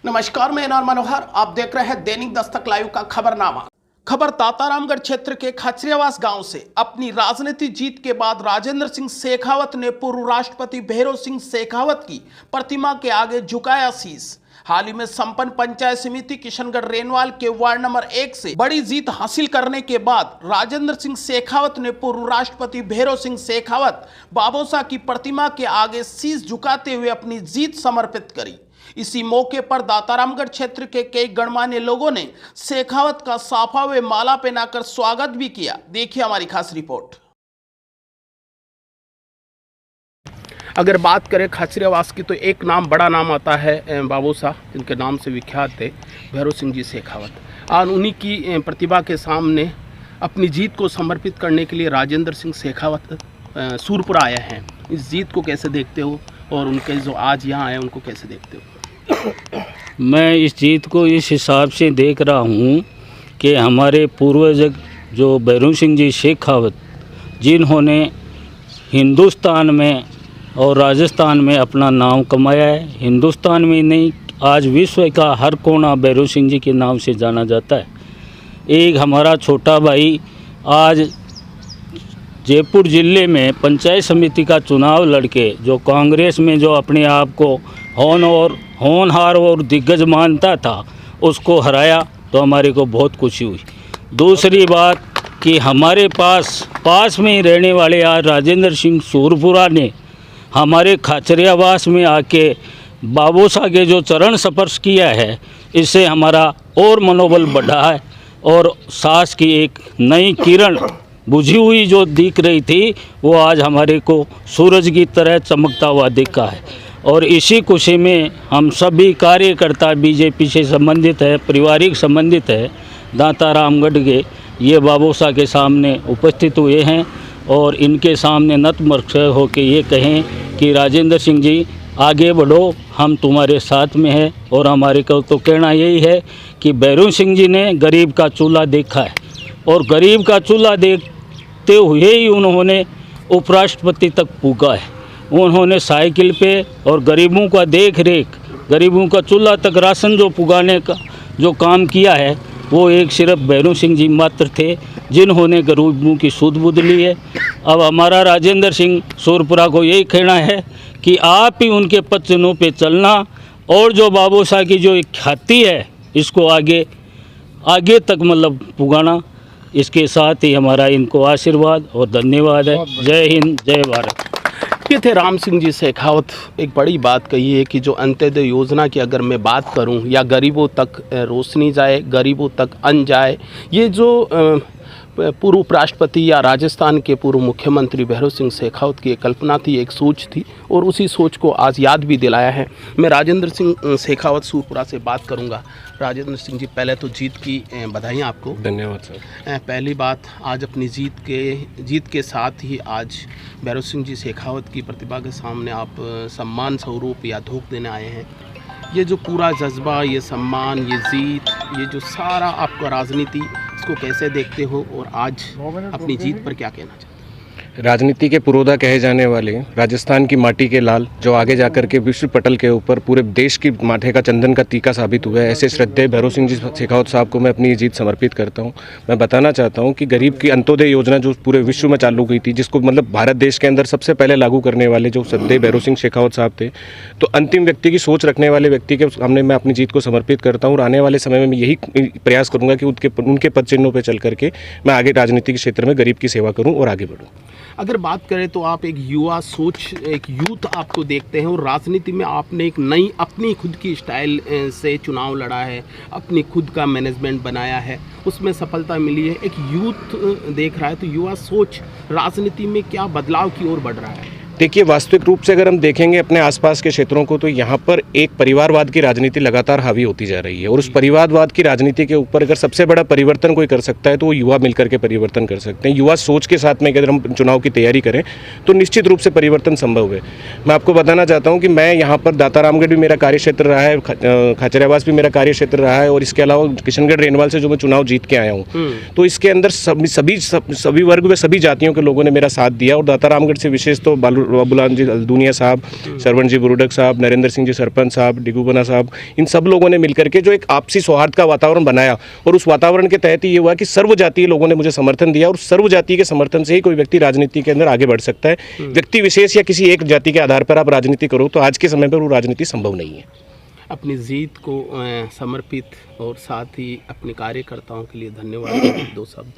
नमस्कार, मैं एनआर मनोहर। आप देख रहे हैं दैनिक दस्तक लाइव का खबरनामा। खबर दातारामगढ़ क्षेत्र के खचरियावास गांव से। अपनी राजनीतिक जीत के बाद राजेंद्र सिंह शेखावत ने पूर्व राष्ट्रपति भैरों सिंह शेखावत की प्रतिमा के आगे झुकाया शीश। हाल ही में संपन्न पंचायत समिति किशनगढ़ रेनवाल के वार्ड नंबर 1 से बड़ी जीत हासिल करने के बाद राजेंद्र सिंह शेखावत ने पूर्व राष्ट्रपति भैरों सिंह शेखावत बाबोसा की प्रतिमा के आगे शीश झुकाते हुए अपनी जीत समर्पित करी। इसी मौके पर दातारामगढ़ क्षेत्र के कई गणमान्य लोगों ने शेखावत का साफा व माला पहनाकर स्वागत भी किया। देखिए हमारी खास रिपोर्ट। अगर बात करें खचरियावास की तो एक नाम, बड़ा नाम आता है बाबोसा, जिनके नाम से विख्यात थे भैरों सिंह जी शेखावत। और उन्हीं की प्रतिभा के सामने अपनी जीत को समर्पित करने के लिए राजेंद्र सिंह शेखावत सूरपुरा आए हैं। इस जीत को कैसे देखते हो और उनके जो आज यहाँ आए उनको कैसे देखते हो? मैं इस जीत को इस हिसाब से देख रहा हूँ कि हमारे पूर्वज जो भैरों सिंह जी शेखावत, जिन्होंने हिंदुस्तान में और राजस्थान में अपना नाम कमाया है, हिंदुस्तान में नहीं आज विश्व का हर कोना भैरों सिंह जी के नाम से जाना जाता है। एक हमारा छोटा भाई आज जयपुर ज़िले में पंचायत समिति का चुनाव लड़के जो कांग्रेस में जो अपने आप को होनहार और दिग्गज मानता था, उसको हराया तो हमारे को बहुत खुशी हुई। दूसरी बात कि हमारे पास में ही रहने वाले आज राजेंद्र सिंह सूरपुरा ने हमारे खचरियावास में आके बाबोसा के जो चरण स्पर्श किया है, इससे हमारा और मनोबल बढ़ा है और साहस की एक नई किरण बुझी हुई जो दिख रही थी वो आज हमारे को सूरज की तरह चमकता हुआ दिखा है। और इसी खुशी में हम सभी कार्यकर्ता बीजेपी से संबंधित है, पारिवारिक संबंधित है, दातारामगढ़ के ये बाबोसा के सामने उपस्थित हुए हैं और इनके सामने नतमस्तक होकर ये कहें कि राजेंद्र सिंह जी आगे बढ़ो, हम तुम्हारे साथ में हैं। और हमारे को तो कहना यही है कि भैरों सिंह जी ने गरीब का चूल्हा देखा है और गरीब का चूल्हा देखते हुए ही उन्होंने उपराष्ट्रपति तक पूछा है। उन्होंने साइकिल पे और गरीबों का देख रेख, गरीबों का चूल्हा तक राशन जो पुगाने का जो काम किया है, वो एक सिर्फ भैरों सिंह जी मात्र थे जिन्होंने गरीबों की सूध बुध ली है। अब हमारा राजेंद्र सिंह सूरपुरा को यही कहना है कि आप ही उनके पचनों पे चलना और जो बाबोसा की जो एक ख्याति है इसको आगे तक मतलब पुगाना। इसके साथ ही हमारा इनको आशीर्वाद और धन्यवाद है। जय हिंद, जय भारत। ये थे राम सिंह जी शेखावत। एक बड़ी बात कही है कि जो अंत्योदय योजना की अगर मैं बात करूं, या गरीबों तक रोशनी जाए, गरीबों तक अन्न जाए, ये जो पूर्व उपराष्ट्रपति या राजस्थान के पूर्व मुख्यमंत्री भैरों सिंह शेखावत की एक कल्पना थी, एक सोच थी और उसी सोच को आज याद भी दिलाया है। मैं राजेंद्र सिंह शेखावत सूरपुरा से बात करूंगा। राजेंद्र सिंह जी, पहले तो जीत की बधाइयाँ आपको। धन्यवाद सर। पहली बात, आज अपनी जीत के साथ ही आज भैरों सिंह जी शेखावत की प्रतिभा के सामने आप सम्मान स्वरूप या धोख देने आए हैं। ये जो पूरा जज्बा, ये सम्मान, ये जीत, ये जो सारा आपका राजनीति, इसको कैसे देखते हो और आज अपनी जीत पर क्या कहना चाहते हो? राजनीति के पुरोधा कहे जाने वाले राजस्थान की माटी के लाल, जो आगे जाकर के विश्व पटल के ऊपर पूरे देश की माथे का चंदन का टीका साबित हुआ है, ऐसे श्रद्धेय भैरों सिंह जी शेखावत साहब को मैं अपनी जीत समर्पित करता हूं। मैं बताना चाहता हूं कि गरीब की अंत्योदय योजना जो पूरे विश्व में चालू हुई थी, जिसको मतलब भारत देश के अंदर सबसे पहले लागू करने वाले जो श्रद्धेय भैरों सिंह शेखावत साहब थे, तो अंतिम व्यक्ति की सोच रखने वाले व्यक्ति के सामने मैं अपनी जीत को समर्पित करता हूँ। और आने वाले समय में मैं यही प्रयास करूँगा कि उनके पद चिन्हों पर चल करके मैं आगे राजनीति के क्षेत्र में गरीब की सेवा करूँ और आगे बढ़ूँ। अगर बात करें तो आप एक युवा सोच, एक यूथ आपको देखते हैं और राजनीति में आपने एक नई अपनी खुद की स्टाइल से चुनाव लड़ा है, अपनी खुद का मैनेजमेंट बनाया है, उसमें सफलता मिली है। एक यूथ देख रहा है तो युवा सोच राजनीति में क्या बदलाव की ओर बढ़ रहा है? देखिए, वास्तविक रूप से अगर हम देखेंगे अपने आसपास के क्षेत्रों को, तो यहाँ पर एक परिवारवाद की राजनीति लगातार हावी होती जा रही है। और उस परिवारवाद की राजनीति के ऊपर अगर सबसे बड़ा परिवर्तन कोई कर सकता है तो वो युवा मिलकर के परिवर्तन कर सकते हैं। युवा सोच के साथ में अगर हम चुनाव की तैयारी करें तो निश्चित रूप से परिवर्तन संभव है। मैं आपको बताना चाहता हूँ कि मैं यहाँ पर दातारामगढ़ भी मेरा कार्यक्षेत्र रहा है, खचरियावास भी मेरा कार्यक्षेत्र रहा है, और इसके अलावा किशनगढ़ रेनवाल से जो मैं चुनाव जीत के आया हूँ, तो इसके अंदर सभी वर्ग व सभी जातियों के लोगों ने मेरा साथ दिया। और दातारामगढ़ से विशेष तो बाबूलाल जी हल्दूनिया साहब, सरवण जी बुरुडक साहब, नरेंद्र सिंह जी सरपंच साहब, डिगूबना साहब, इन सब लोगों ने मिलकर के जो एक आपसी सौहार्द का वातावरण बनाया और उस वातावरण के तहत ये हुआ कि सर्वजातीय लोगों ने मुझे समर्थन दिया और सर्वजातीय के समर्थन से ही कोई व्यक्ति राजनीति के अंदर आगे बढ़ सकता है। व्यक्ति विशेष या किसी एक जाति के आधार पर आप राजनीति करो तो आज के समय पर वो राजनीति संभव नहीं है। अपनी जीत को समर्पित और साथ ही अपने कार्यकर्ताओं के लिए धन्यवाद, 2 शब्द।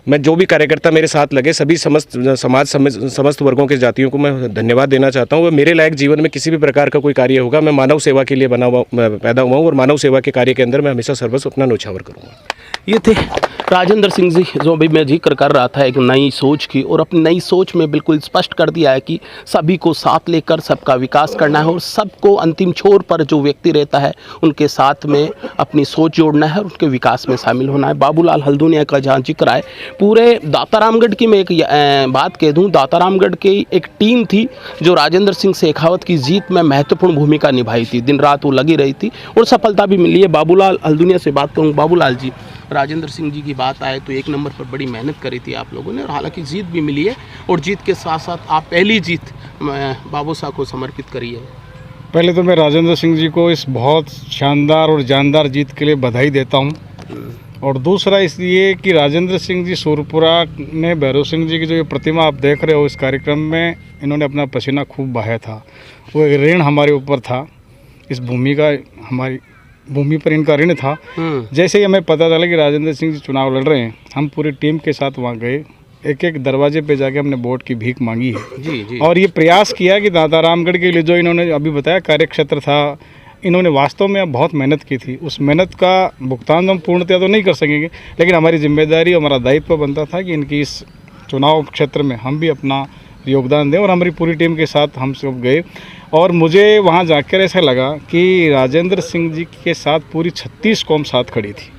मैं जो भी कार्यकर्ता मेरे साथ लगे सभी समस्त वर्गों के जातियों को मैं धन्यवाद देना चाहता हूँ। मेरे लायक जीवन में किसी भी प्रकार का कोई कार्य होगा, मैं मानव सेवा के लिए पैदा हुआ हूँ और मानव सेवा के कार्य के अंदर मैं हमेशा सर्वस्व अपना न्यौछावर करूँगा। ये थे राजेंद्र सिंह जी, जो अभी मैं जिक्र कर रहा था एक नई सोच की, और अपनी नई सोच में बिल्कुल स्पष्ट कर दिया है कि सभी को साथ लेकर सबका विकास करना है और सबको अंतिम छोर पर जो व्यक्ति रहता है उनके साथ में अपनी सोच जोड़ना है और उनके विकास में शामिल होना है। बाबूलाल हल्दूनिया का जहाँ जिक्र आए, पूरे दातारामगढ़ की मैं एक बात कह दूँ, दातारामगढ़ की एक टीम थी जो राजेंद्र सिंह शेखावत की जीत में महत्वपूर्ण भूमिका निभाई थी। दिन रात वो लगी रही थी और सफलता भी मिली है। बाबूलाल हल्दूनिया से बात करूँ, बाबूलाल जी, राजेंद्र सिंह जी की बात आए तो एक नंबर पर बड़ी मेहनत करी थी आप लोगों ने और हालांकि जीत भी मिली है, और जीत के साथ साथ आप पहली जीत बाबू साहब को समर्पित करी है। पहले तो मैं राजेंद्र सिंह जी को इस बहुत शानदार और जानदार जीत के लिए बधाई देता हूं, और दूसरा इसलिए कि राजेंद्र सिंह जी सूरपुरा ने भैरव सिंह जी की जो ये प्रतिमा आप देख रहे हो इस कार्यक्रम में, इन्होंने अपना पसीना खूब बहाया था। वो एक ऋण हमारे ऊपर था, इस भूमि का, हमारी भूमि पर इनका ऋण था। जैसे ही हमें पता चला कि राजेंद्र सिंह जी चुनाव लड़ रहे हैं, हम पूरी टीम के साथ वहाँ गए, एक एक दरवाजे पे जाके हमने वोट की भीख मांगी है। जी। और ये प्रयास किया कि दातारामगढ़ के लिए जो इन्होंने अभी बताया कार्यक्षेत्र था, इन्होंने वास्तव में बहुत मेहनत की थी। उस मेहनत का भुगतान हम पूर्णतः तो नहीं कर सकेंगे, लेकिन हमारी जिम्मेदारी, हमारा दायित्व बनता था कि इनकी इस चुनाव क्षेत्र में हम भी अपना योगदान दें, और हमारी पूरी टीम के साथ हम सब गए। और मुझे वहाँ जाकर ऐसा लगा कि राजेंद्र सिंह जी के साथ पूरी 36 कौम साथ खड़ी थी।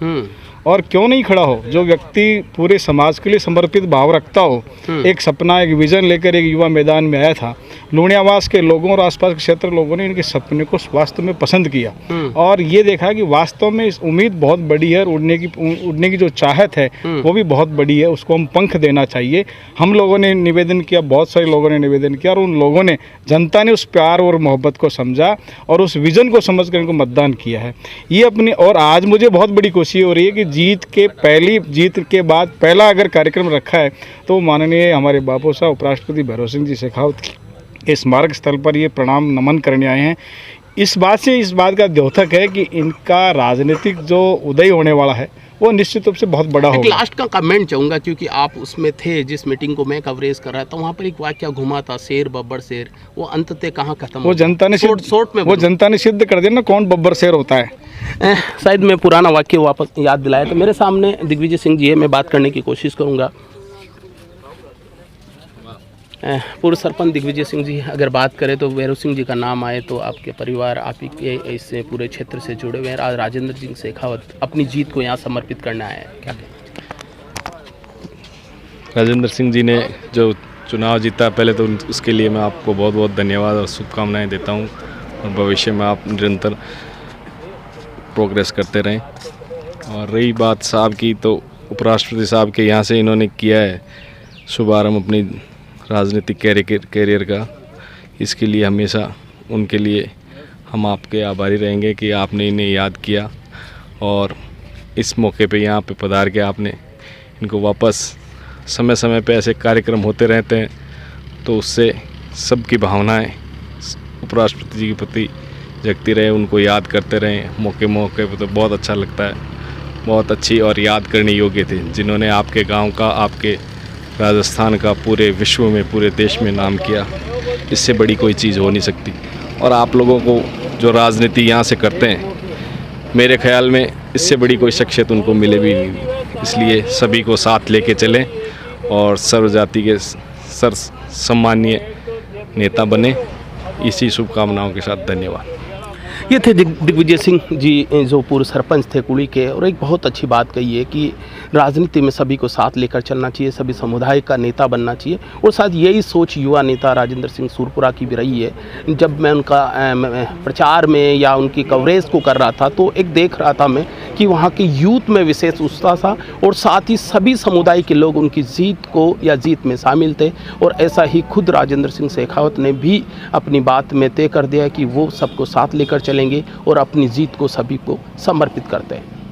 और क्यों नहीं खड़ा हो, जो व्यक्ति पूरे समाज के लिए समर्पित भाव रखता हो, एक सपना, एक विज़न लेकर एक युवा मैदान में आया था। लूणियावास के लोगों और आसपास के क्षेत्र लोगों ने इनके सपने को वास्तव में पसंद किया और ये देखा कि वास्तव में इस उम्मीद बहुत बड़ी है, उड़ने की जो चाहत है वो भी बहुत बड़ी है, उसको हम पंख देना चाहिए। हम लोगों ने निवेदन किया, बहुत सारे लोगों ने निवेदन किया, और उन लोगों ने, जनता ने उस प्यार और मोहब्बत को समझा और उस विज़न को समझ कर इनको मतदान किया है। ये अपनी, और आज मुझे बहुत बड़ी खुशी हो रही है कि पहली जीत के बाद पहला अगर कार्यक्रम रखा है तो माननीय हमारे बापू साहब उपराष्ट्रपति भैरव सिंह जी शेखावत के स्मारक स्थल पर ये प्रणाम नमन करने आए हैं। इस बात का द्योतक है कि इनका राजनीतिक जो उदय होने वाला है वो निश्चित रूप से बहुत बड़ा होगा। लास्ट का कमेंट चाहूँगा, क्योंकि आप उसमें थे जिस मीटिंग को मैं कवरेज कर रहा था, वहाँ पर एक वाक्य घुमा था, शेर बब्बर शेर, वो अंततः कहाँ खत्म? वो जनता ने सिद्ध कर दिया ना कौन बब्बर शेर होता है। शायद मैं पुराना वाक्य वापस याद दिलाया। तो मेरे सामने दिग्विजय सिंह जी है, मैं बात करने की कोशिश करूँगा। पूर्व सरपंच दिग्विजय सिंह जी, अगर बात करें तो भैरव सिंह जी का नाम आए तो आपके परिवार, आप ही के इससे पूरे क्षेत्र से जुड़े हुए हैं। आज राजेंद्र सिंह शेखावत अपनी जीत को यहाँ समर्पित करना है, क्या? राजेंद्र सिंह जी ने जो चुनाव जीता, पहले तो उसके लिए मैं आपको बहुत बहुत धन्यवाद और शुभकामनाएं देता हूं, और भविष्य में आप निरंतर प्रोग्रेस करते रहें। और रही बात साहब की, तो उपराष्ट्रपति साहब के यहाँ से इन्होंने किया है शुभारंभ अपनी राजनीतिक कैरियर का, इसके लिए हमेशा उनके लिए हम आपके आभारी रहेंगे कि आपने इन्हें याद किया और इस मौके पे यहाँ पे पधार के आपने इनको वापस, समय समय पे ऐसे कार्यक्रम होते रहते हैं तो उससे सबकी भावनाएं उपराष्ट्रपति जी के प्रति जगती रहे, उनको याद करते रहें मौके पे, तो बहुत अच्छा लगता है। बहुत अच्छी और याद करने योग्य थे, जिन्होंने आपके गांव का, आपके राजस्थान का पूरे विश्व में, पूरे देश में नाम किया। इससे बड़ी कोई चीज़ हो नहीं सकती। और आप लोगों को जो राजनीति यहाँ से करते हैं, मेरे ख्याल में इससे बड़ी कोई शख्सियत उनको मिले भी नहीं। इसलिए सभी को साथ लेके चलें और सर्वजाति के सम्मानीय नेता बने। इसी शुभकामनाओं के साथ धन्यवाद। ये थे दिग्विजय सिंह जी, जो पूर्व सरपंच थे कुड़ी के, और एक बहुत अच्छी बात कही है कि राजनीति में सभी को साथ लेकर चलना चाहिए, सभी समुदाय का नेता बनना चाहिए, और शायद यही सोच युवा नेता राजेंद्र सिंह सूरपुरा की भी रही है। जब मैं उनका प्रचार में या उनकी कवरेज को कर रहा था तो एक देख रहा था मैं कि वहाँ के यूथ में विशेष उत्साह था और साथ ही सभी समुदाय के लोग उनकी जीत को या जीत में शामिल थे। और ऐसा ही खुद राजेंद्र सिंह शेखावत ने भी अपनी बात में तय कर दिया कि वो सबको साथ लेकर चलेंगे और अपनी जीत को सभी को समर्पित करते हैं।